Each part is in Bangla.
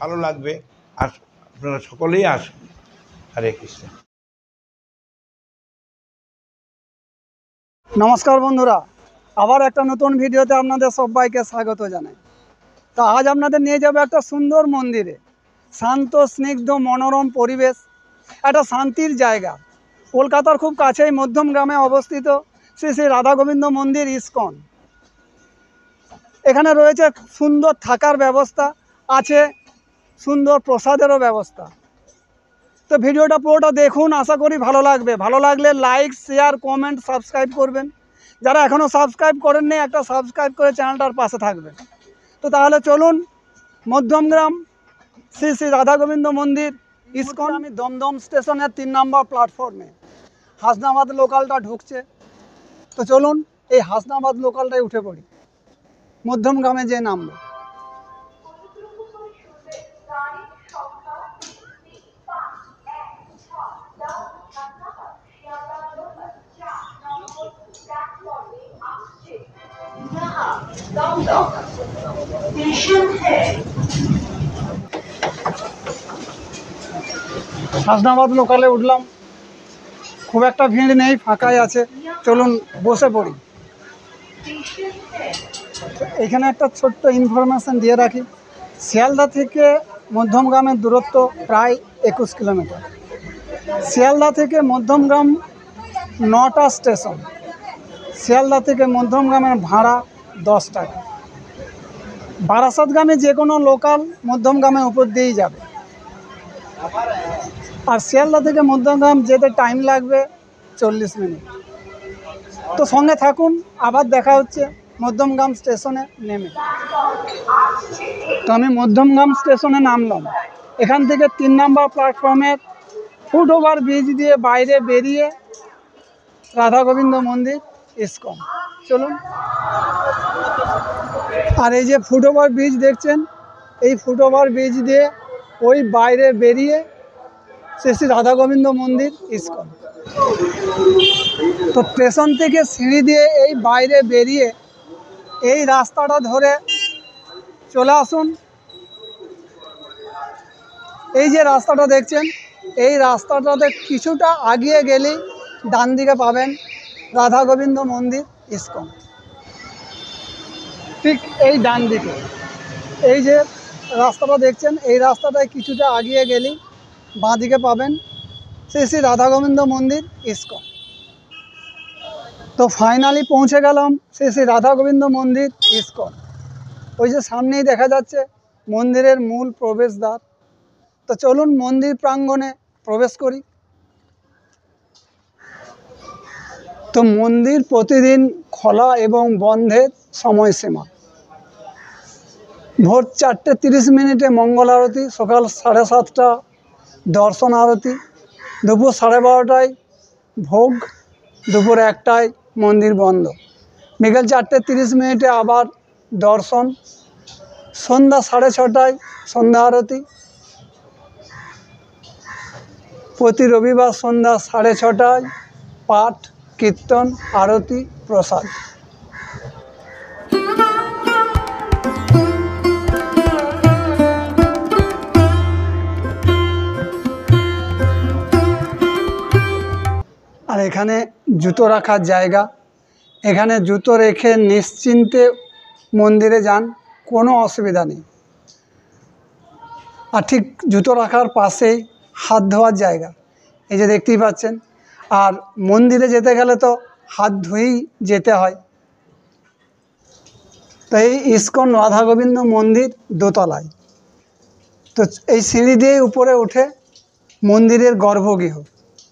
ভালো লাগবে। আর আপনারা সকলেই আসুন। হরে কৃষ্ণ। নমস্কার বন্ধুরা, আবার একটা নতুন ভিডিওতে আপনাদের সবাইকে স্বাগত জানাই। তো আজ আপনাদের নিয়ে যাবে একটা সুন্দর মন্দিরে। শান্ত স্নিগ্ধ মনোরম পরিবেশ, একটা শান্তির জায়গা। কলকাতার খুব কাছেই মধ্যমগ্রামে অবস্থিত শ্রী শ্রী রাধা গোবিন্দ মন্দির ইস্কন। এখানে রয়েছে সুন্দর থাকার ব্যবস্থা, আছে সুন্দর প্রসাদেরও ব্যবস্থা। তো ভিডিওটা পুরোটা দেখুন, আশা করি ভালো লাগবে। ভালো লাগলে লাইক, শেয়ার, কমেন্ট, সাবস্ক্রাইব করবেন। যারা এখনও সাবস্ক্রাইব করেননি, একটা সাবস্ক্রাইব করে চ্যানেলটার পাশে থাকবেন। তো তাহলে চলুন, মধ্যমগ্রাম শ্রী শ্রী রাধা গোবিন্দ মন্দির ইস্কন। আমি দমদম স্টেশনের 3 নম্বর প্ল্যাটফর্মে, হাসনাবাদ লোকালটা ঢুকছে। তো চলুন এই হাসনাবাদ লোকালটায় উঠে পড়ি, মধ্যমগ্রামে যে নামবো। হাসনাবাদ লোকালে উঠলাম, খুব একটা ভিড় নেই, ফাঁকাই আছে। চলুন বসে পড়ি। এখানে একটা ছোট্ট ইনফরমেশান দিয়ে রাখি। শিয়ালদা থেকে মধ্যমগ্রামের দূরত্ব প্রায় 21 কিলোমিটার। শিয়ালদা থেকে মধ্যমগ্রাম 9টা স্টেশন। শিয়ালদা থেকে মধ্যমগ্রামের ভাড়া 10 টাকা। বারাসাতগামী যে কোনো লোকাল মধ্যমগ্রামের উপর দিয়েই যাবে। আর শিয়ালদা থেকে মধ্যমগ্রাম যেতে টাইম লাগবে 40 মিনিট। তো সঙ্গে থাকুন, আবার দেখা হচ্ছে মধ্যমগ্রাম স্টেশনে নেমে। তো আমি মধ্যমগ্রাম স্টেশনে নামলাম। এখান থেকে 3 নম্বর প্ল্যাটফর্মের ফুটওভার ব্রিজ দিয়ে বাইরে বেরিয়ে রাধা গোবিন্দ মন্দির ইস্কন। চলুন। আর এই যে ফুটওভার ব্রিজ দেখছেন, এই ফুটওভার ব্রিজ দিয়ে ওই বাইরে বেরিয়ে শ্রী শ্রী রাধা গোবিন্দ মন্দির ইস্কন। তো স্টেশন থেকে সিঁড়ি দিয়ে এই বাইরে বেরিয়ে এই রাস্তাটা ধরে চলে আসুন। এই যে রাস্তাটা দেখছেন, এই রাস্তাটাতে কিছুটা আগিয়ে গেলেই ডান দিকে পাবেন রাধা গোবিন্দ মন্দির ইস্কন। ঠিক এই ডান দিকে এই যে রাস্তাটা দেখছেন, এই রাস্তাটায় কিছুটা আগিয়ে গেলেই বাঁ দিকে পাবেন শ্রী শ্রী রাধা গোবিন্দ মন্দির ইস্কন। তো ফাইনালি পৌঁছে গেলাম শ্রী শ্রী রাধা গোবিন্দ মন্দির ইস্কন। ওই যে সামনেই দেখা যাচ্ছে মন্দিরের মূল প্রবেশদ্বার। তো চলুন মন্দির প্রাঙ্গণে প্রবেশ করি। তো মন্দির প্রতিদিন খোলা এবং বন্ধের সময়সীমা। ভোর 4:30 মিনিটে মঙ্গল আরতি, সকাল 7:30 দর্শন আরতি, দুপুর 12:30 ভোগ, দুপুর 1টায় মন্দির বন্ধ, বিকেল 4:30 মিনিটে আবার দর্শন, সন্ধ্যা 6:30 সন্ধ্যা আরতি। প্রতি রবিবার সন্ধ্যা 6:30 পাঠ, কীর্তন, আরতি, প্রসাদ। আর এখানে জুতো রাখার জায়গা। এখানে জুতো রেখে নিশ্চিন্তে মন্দিরে যান, কোনো অসুবিধা নেই। আর ঠিক জুতো রাখার পাশেই হাত ধোয়ার জায়গা, এই যে দেখতেই পাচ্ছেন। আর মন্দিরে যেতে গেলে তো হাত ধুয়েই যেতে হয়। তো এই ইস্কন রাধা গোবিন্দ মন্দির দোতলায়। তো এই সিঁড়ি দিয়ে উপরে উঠে মন্দিরের গর্ভগৃহ।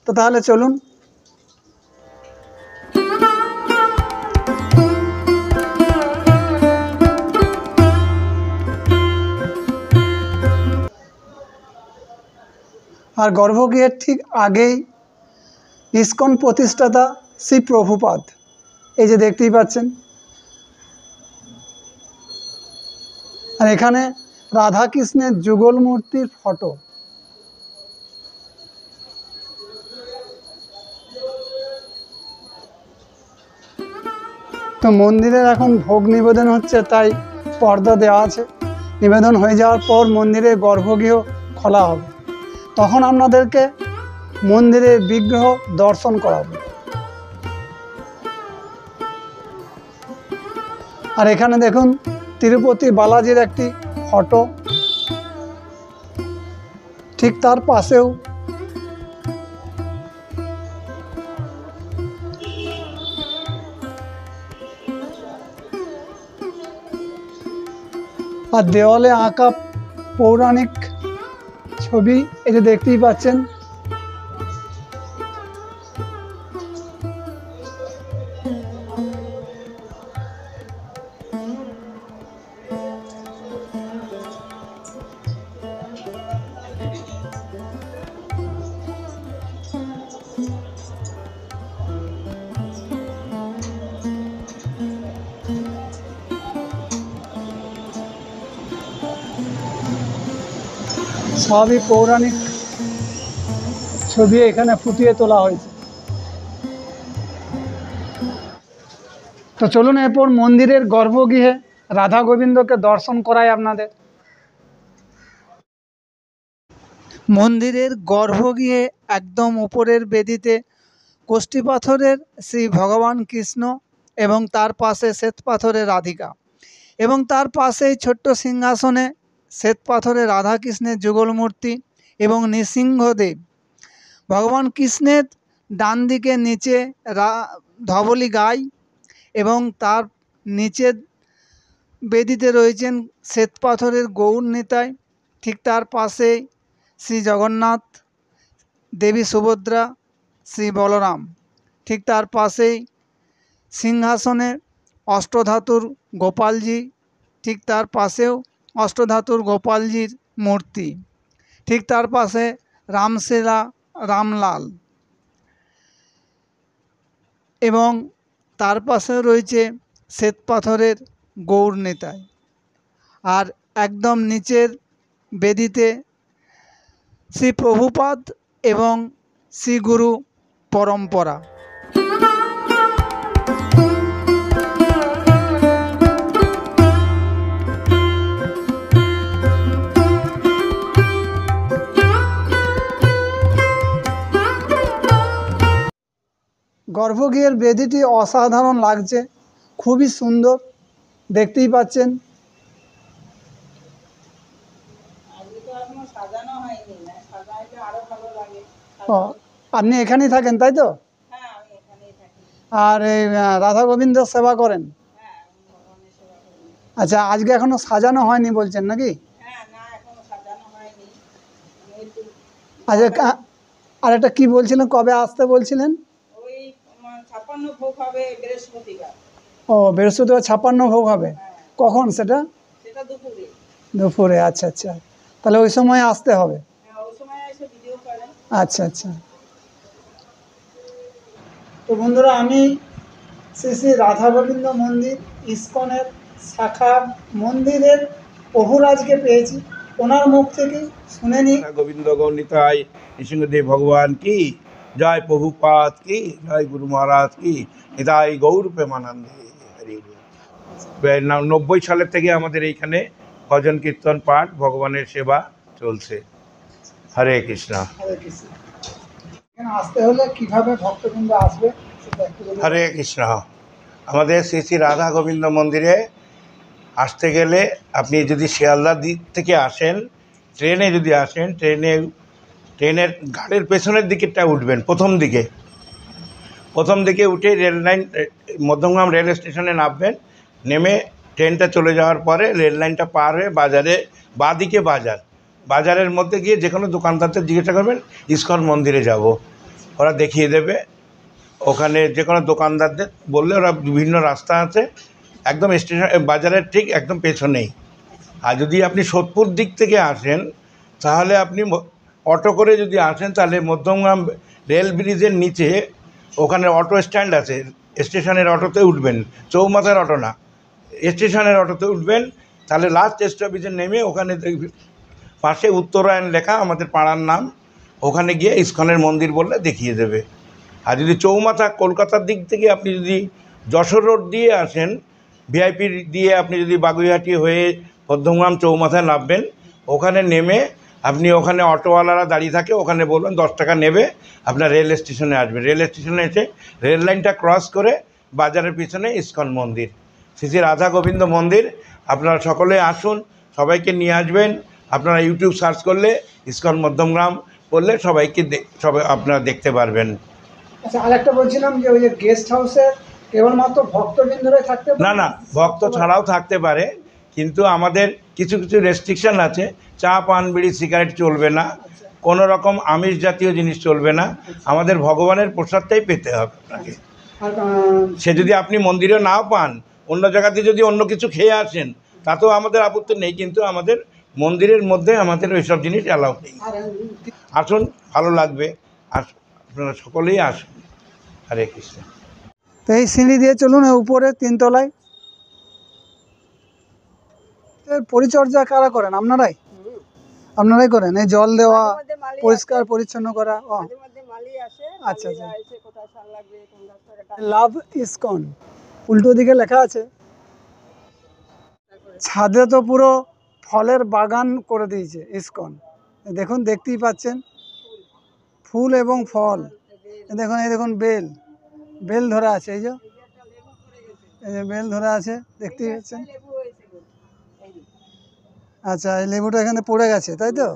তো তাহলে চলুন। আর গর্ভগৃহের ঠিক আগেই ইস্কন প্রতিষ্ঠাতা শ্রী প্রভুপাদ, এই যে দেখতেই পাচ্ছেন। আর এখানে রাধা কৃষ্ণের যুগল মূর্তির ফটো। তো মন্দিরের এখন ভোগ নিবেদন হচ্ছে, তাই পর্দা দেওয়া আছে। নিবেদন হয়ে যাওয়ার পর মন্দিরের গর্ভগৃহ খোলা হবে, তখন আপনাদেরকে মন্দিরের বিগ্রহ দর্শন করাবো। আর এখানে দেখুন তিরুপতি বালাজির একটি ফটো, ঠিক তার পাশেও আর দেওয়ালে আঁকা পৌরাণিক ছবি, এই যে দেখতেই পাচ্ছেন। সবই পৌরাণিক ছবি এখানে ফুটিয়ে তোলা হয়েছে। তো চলুন এরপর মন্দিরের গর্ভগৃহে রাধা গোবিন্দকে দর্শন করাই আপনাদের। মন্দিরের গর্ভগৃহে একদম উপরের বেদিতে কোষ্ঠী পাথরের শ্রী ভগবান কৃষ্ণ এবং তার পাশে শ্বেত পাথরের রাধিকা, এবং তার পাশেই ছোট্ট সিংহাসনে শ্বেত পাথরের রাধাকৃষ্ণের যুগল মূর্তি এবং নৃসিংহদেব। ভগবান কৃষ্ণের ডান দিকে নিচে ধবলী গাই এবং তার নিচের বেদিতে রয়েছেন শ্বেত পাথরের গৌর নিতাই, ঠিক তার পাশেই শ্রী জগন্নাথ, দেবী সুভদ্রা, শ্রী বলরাম, ঠিক তার পাশেই সিংহাসনে অষ্টধাতুর গোপালজি, ঠিক তার পাশেও অষ্টধাতুর গোপালজির মূর্তি, ঠিক তার পাশে রামশিলা রামলাল, এবং তার পাশে রয়েছে শ্বেত পাথরের গৌর নিতাই। আর একদম নিচের বেদিতে শ্রী প্রভুপাদ এবং শ্রী গুরু পরম্পরা। গর্ভগৃহের বেদিটি অসাধারণ লাগছে, খুবই সুন্দর, দেখতেই পাচ্ছেন। ও, আপনি এখানেই থাকেন তাই তো? আর এই রাধা গোবিন্দের সেবা করেন? আচ্ছা, আজকে এখনো সাজানো হয়নি বলছেন নাকি? আচ্ছা, আর একটা কি বলছিলেন, কবে আসতে বলছিলেন? ও, বৃহস্পতিবার 56 ভোগ হবে। কখন সেটা? দুপুরে। আচ্ছা আচ্ছা, তাহলে ওই সময় আসতে হবে। আচ্ছা আচ্ছা। তো বন্ধুরা, আমি শ্রী শ্রী রাধা গোবিন্দ মন্দির ইস্কনের শাখা মন্দিরের প্রভুরাজকে পেয়েছি, ওনার মুখ থেকে শুনে নিই। গোবিন্দ গৌরনিতাই নৃসিংহদেব ভগবান কি জয়, প্রভুপাদ কি জয়, গুরু মহারাজ কি নিতাই গৌর প্রেমানন্দে। 90 সালের থেকে আমাদের এইখানে ভজন কীর্তন পাঠ ভগবানের সেবা চলছে। হরে কৃষ্ণ। হরে কৃষ্ণ। এখানে আসতে হলে কিভাবে ভক্তবৃন্দ আসবে সেটা একটু বলুন। হরে কৃষ্ণ। আমাদের শ্রী শ্রী রাধা গোবিন্দ মন্দিরে আসতে গেলে আপনি যদি শিয়ালদা দিক থেকে আসেন, ট্রেনে যদি আসেন, ট্রেনের গাড়ির পেছনের দিকেরটা উঠবেন, প্রথম দিকে উঠে রেল লাইন মধ্যমগ্রাম রেল স্টেশনে নামবেন, নেমে ট্রেনটা চলে যাওয়ার পরে রেল লাইনটা পার হয়ে বাজারে বাঁদিকে বাজারের মধ্যে গিয়ে যে কোনো দোকানদারদের জিজ্ঞাসা করবেন ইস্কন মন্দিরে যাব, ওরা দেখিয়ে দেবে। ওখানে যে কোনো দোকানদারদের বললে ওরা বিভিন্ন রাস্তা আছে, একদম স্টেশন বাজারের ঠিক একদম পেছনেই। আর যদি আপনি সোদপুর দিক থেকে আসেন, তাহলে আপনি অটো করে যদি আসেন, তাহলে মধ্যমগ্রাম রেল ব্রিজের নিচে ওখানে অটো স্ট্যান্ড আছে, স্টেশনের অটোতে উঠবেন, চৌমাথার অটো না, স্টেশনের অটোতে উঠবেন। তাহলে লাস্ট স্টপেজে নেমে ওখানে পাশে উত্তরায়ণ লেখা, আমাদের পাড়ার নাম, ওখানে গিয়ে ইস্কনের মন্দির বললে দেখিয়ে দেবে। আর যদি চৌমাথা কলকাতার দিক থেকে আপনি যদি যশোর রোড দিয়ে আসেন, ভিআইপি দিয়ে আপনি যদি বাগুইহাটি হয়ে মধ্যমগ্রাম চৌমাথায় নামবেন, ওখানে নেমে আপনি ওখানে অটোওয়ালারা দাঁড়িয়ে থাকে, ওখানে বলবেন 10 টাকা নেবে, আপনার রেল স্টেশনে আসবেন। রেল স্টেশনে এসে রেল লাইনটা ক্রস করে বাজারের পিছনে ইস্কন মন্দির, শ্রী শ্রী রাধা গোবিন্দ মন্দির। আপনারা সকলে আসুন, সবাইকে নিয়ে আসবেন। আপনারা ইউটিউব সার্চ করলে ইস্কন মধ্যমগ্রাম করলে সবাই আপনারা দেখতে পারবেন। আচ্ছা, আরেকটা বলছিলাম যে ওই যে গেস্ট হাউসে কেবলমাত্র ভক্তবৃন্দরাই থাকতে পারে? না, ভক্ত ছাড়াও থাকতে পারে, কিন্তু আমাদের কিছু কিছু রেস্ট্রিকশান আছে। চা, পান, বিড়ি, সিগারেট চলবে না, কোনো রকম আমিষ জাতীয় জিনিস চলবে না। আমাদের ভগবানের প্রসাদটাই পেতে হবে আপনাকে। সে যদি আপনি মন্দিরে নাও পান, অন্য জায়গাতে যদি অন্য কিছু খেয়ে আসেন, তাতেও আমাদের আপত্তি নেই, কিন্তু আমাদের মন্দিরের মধ্যে আমাদের ওইসব জিনিস অ্যালাউ নেই। আসুন, ভালো লাগবে, আপনারা সকলেই আসুন। হরে কৃষ্ণ। তো এই সিঁড়ি দিয়ে চলুন উপরে 3 তলায়। এর পরিচর্যা কারা করেন? আপনারাই করেন? এই জল দেওয়া, পরিষ্কার পরিচ্ছন্ন করা? আচ্ছা আচ্ছা। লাভ ইসকন উল্টো দিকে লেখা আছে। ছাদে তো পুরো ফলের বাগান করে দিয়েছে ইসকন। দেখুন, দেখতেই পাচ্ছেন ফুল এবং ফল। দেখুন, এই দেখুন বেল ধরে আছে। এই যে বেল ধরে আছে, দেখতেই পাচ্ছেন। আচ্ছা, এই লেবুটা এখানে পড়ে গেছে, তাই তো?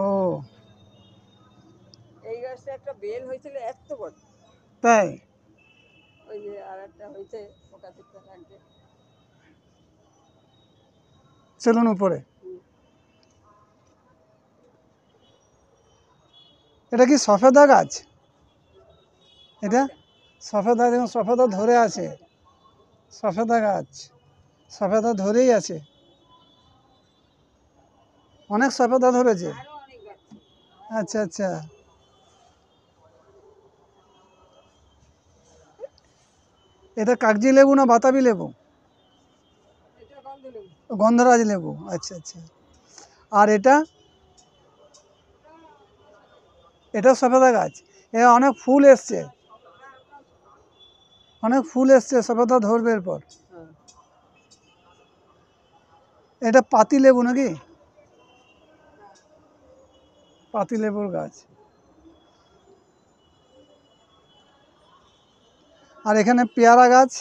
ও, এই গাছটা একটা বেল হয়েছিল এত বড়, তাই? ওই যে আরেকটা হয়েছে ওটা দেখতে লাগবে। চলুন উপরে। এটা কি সফেদা গাছ? এটা সফেদা, দেখুন সফেদা ধরে আছে। সফেদা গাছ, সফেদা ধরেই আছে, অনেক সফেদা ধরেছে। আরো অনেক গাছ। আচ্ছা আচ্ছা। এটা কাগজি লেবু না বাতাবি লেবু? এটা গন্ধ লেবু। গন্ধরাজ লেবু। আচ্ছা আচ্ছা। আর এটা সফেদা গাছ। এ অনেক ফুল এসছে, সফেদা ধরবে এরপর। হ্যাঁ। এটা পাতি লেবু নাকি? পাতি লেবুর গাছ। আর এখানে পেয়ারা গাছ।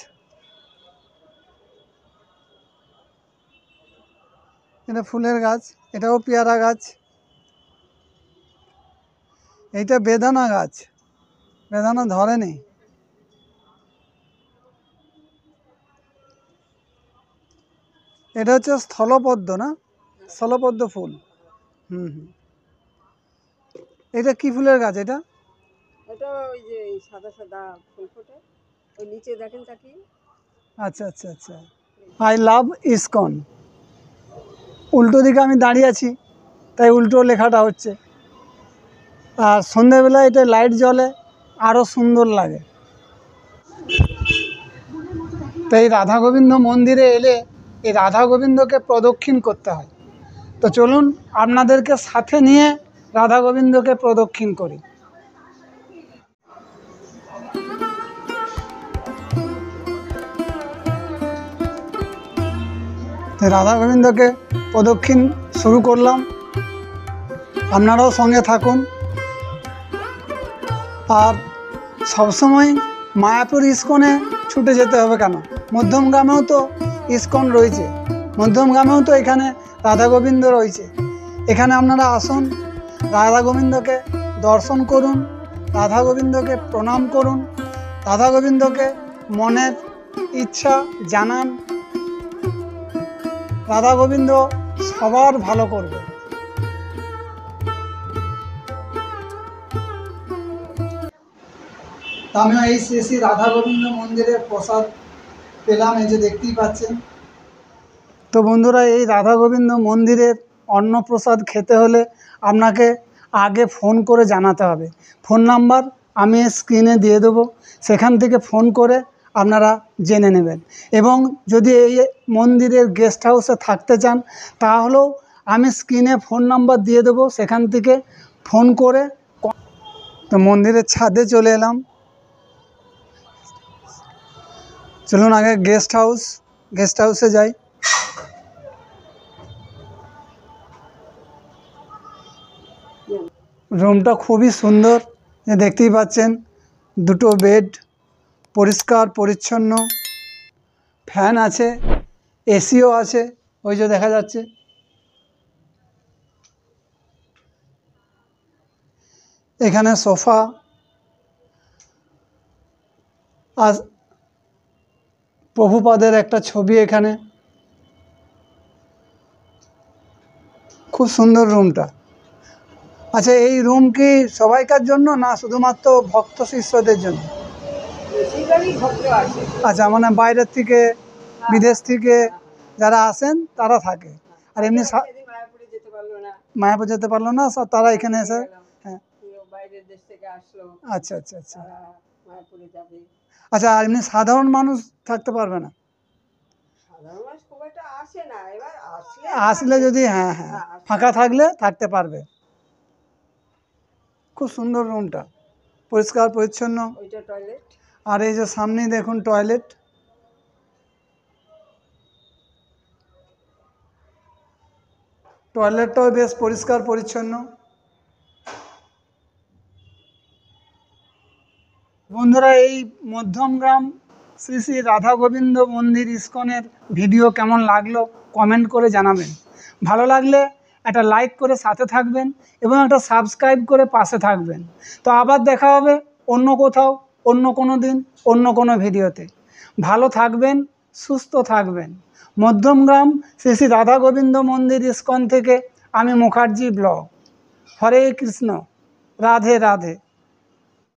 এটা ফুলের গাছ, এটাও পেয়ারা গাছ। এইটা বেদানা গাছ, বেদানা ধরেনি। এটা হচ্ছে স্থলপদ্ম না? স্থলপদ্ম ফুল। হুম। এটা কি ফুলের গাছ এটা? এটা ওই যে সাদা সাদা ফুল ফোটে, ওই নিচে দেখেন তাকিয়ে। আচ্ছা আচ্ছা আচ্ছা। I love ISKCON. উল্টো দিকে আমি দাঁড়িয়ে আছি, তাই উল্টো লেখাটা হচ্ছে। আর সন্ধেবেলা এটা লাইট জ্বলে, আরও সুন্দর লাগে। তাই রাধা গোবিন্দ মন্দিরে এলে এই রাধা গোবিন্দকে প্রদক্ষিণ করতে হয়। তো চলুন আপনাদেরকে সাথে নিয়ে রাধা গোবিন্দকে প্রদক্ষিণ করি। রাধা গোবিন্দকে প্রদক্ষিণ শুরু করলাম, আপনারাও সঙ্গে থাকুন। আর সবসময় মায়াপুর ইসকনে ছুটে যেতে হবে কেন? মধ্যমগ্রামেও তো ইসকন রয়েছে, মধ্যমগ্রামেও তো এখানে রাধা গোবিন্দ রয়েছে। এখানে আপনারা আসুন, রাধা গোবিন্দকে দর্শন করুন, রাধা গোবিন্দকে প্রণাম করুন, রাধা গোবিন্দকে মনের ইচ্ছা জানান। রাধা গোবিন্দ সবার ভালো করবে। আমিও এই শ্রী রাধা গোবিন্দ মন্দিরের প্রসাদ পেলাম, এই যে দেখতেই পাচ্ছেন। তো বন্ধুরা, এই রাধা গোবিন্দ মন্দিরের অন্নপ্রসাদ খেতে হলে আপনাকে আগে ফোন করে জানাতে হবে। ফোন নাম্বার আমি স্ক্রিনে দিয়ে দেবো, সেখান থেকে ফোন করে আপনারা জেনে নেবেন। এবং যদি এই মন্দিরের গেস্ট হাউসে থাকতে চান, তাহলেও আমি স্ক্রিনে ফোন নাম্বার দিয়ে দেবো, সেখান থেকে ফোন করে। তো মন্দিরের ছাদে চলে এলাম। চলুন আগে গেস্ট হাউসে যাই। রুমটা খুবই সুন্দর, দেখতেই পাচ্ছেন। দুটো বেড, পরিষ্কার পরিচ্ছন্ন, ফ্যান আছে, এসিও আছে, ওই যে দেখা যাচ্ছে। এখানে সোফা আর প্রভুপাদের একটা ছবি এখানে। খুব সুন্দর রুমটা। আচ্ছা, এই রুম কি সবাইকার জন্য না শুধুমাত্র ভক্ত শিষ্যদের জন্য? বেশিরভাগই ভক্ত আসে। আচ্ছা, মানে বাইরের থেকে, বিদেশ থেকে যারা আসেন তারা থাকে। আর এমনি সেদিন মায়াপুরে যেতে পারলো না, মায়াপুর যেতে পারলো না, তারা এখানে এসে। হ্যাঁ, কেউ বাইরের দেশ থেকে আসলো, আচ্ছা আচ্ছা আচ্ছা। তারা মায়াপুরে যাবে। আচ্ছা, আর এমনি সাধারণ মানুষ থাকতে পারবে না? সাধারণ মানুষ খুব একটা আসে না, এবার আসলে যদি, হ্যাঁ হ্যাঁ, ফাঁকা থাকলে থাকতে পারবে। খুব সুন্দর রুমটা, পরিষ্কার পরিচ্ছন্ন। ওইটা টয়লেট। আর এই যে সামনেই দেখুন টয়লেট। টয়লেটটাও বেশ পরিষ্কার পরিচ্ছন্ন। বন্ধুরা, এই মধ্যমগ্রাম শ্রী শ্রী রাধা গোবিন্দ মন্দির ইস্কনের ভিডিও কেমন লাগলো কমেন্ট করে জানাবেন। ভালো লাগলে একটা লাইক করে সাথে থাকবেন এবং একটা সাবস্ক্রাইব করে পাশে থাকবেন। তো আবার দেখা হবে অন্য কোথাও, অন্য কোনো দিন, অন্য কোনো ভিডিওতে। ভালো থাকবেন, সুস্থ থাকবেন। মধ্যমগ্রাম শ্রী শ্রী রাধা গোবিন্দ মন্দির ইস্কন থেকে আমি মুখার্জি ব্লগ। হরে কৃষ্ণ, রাধে রাধে।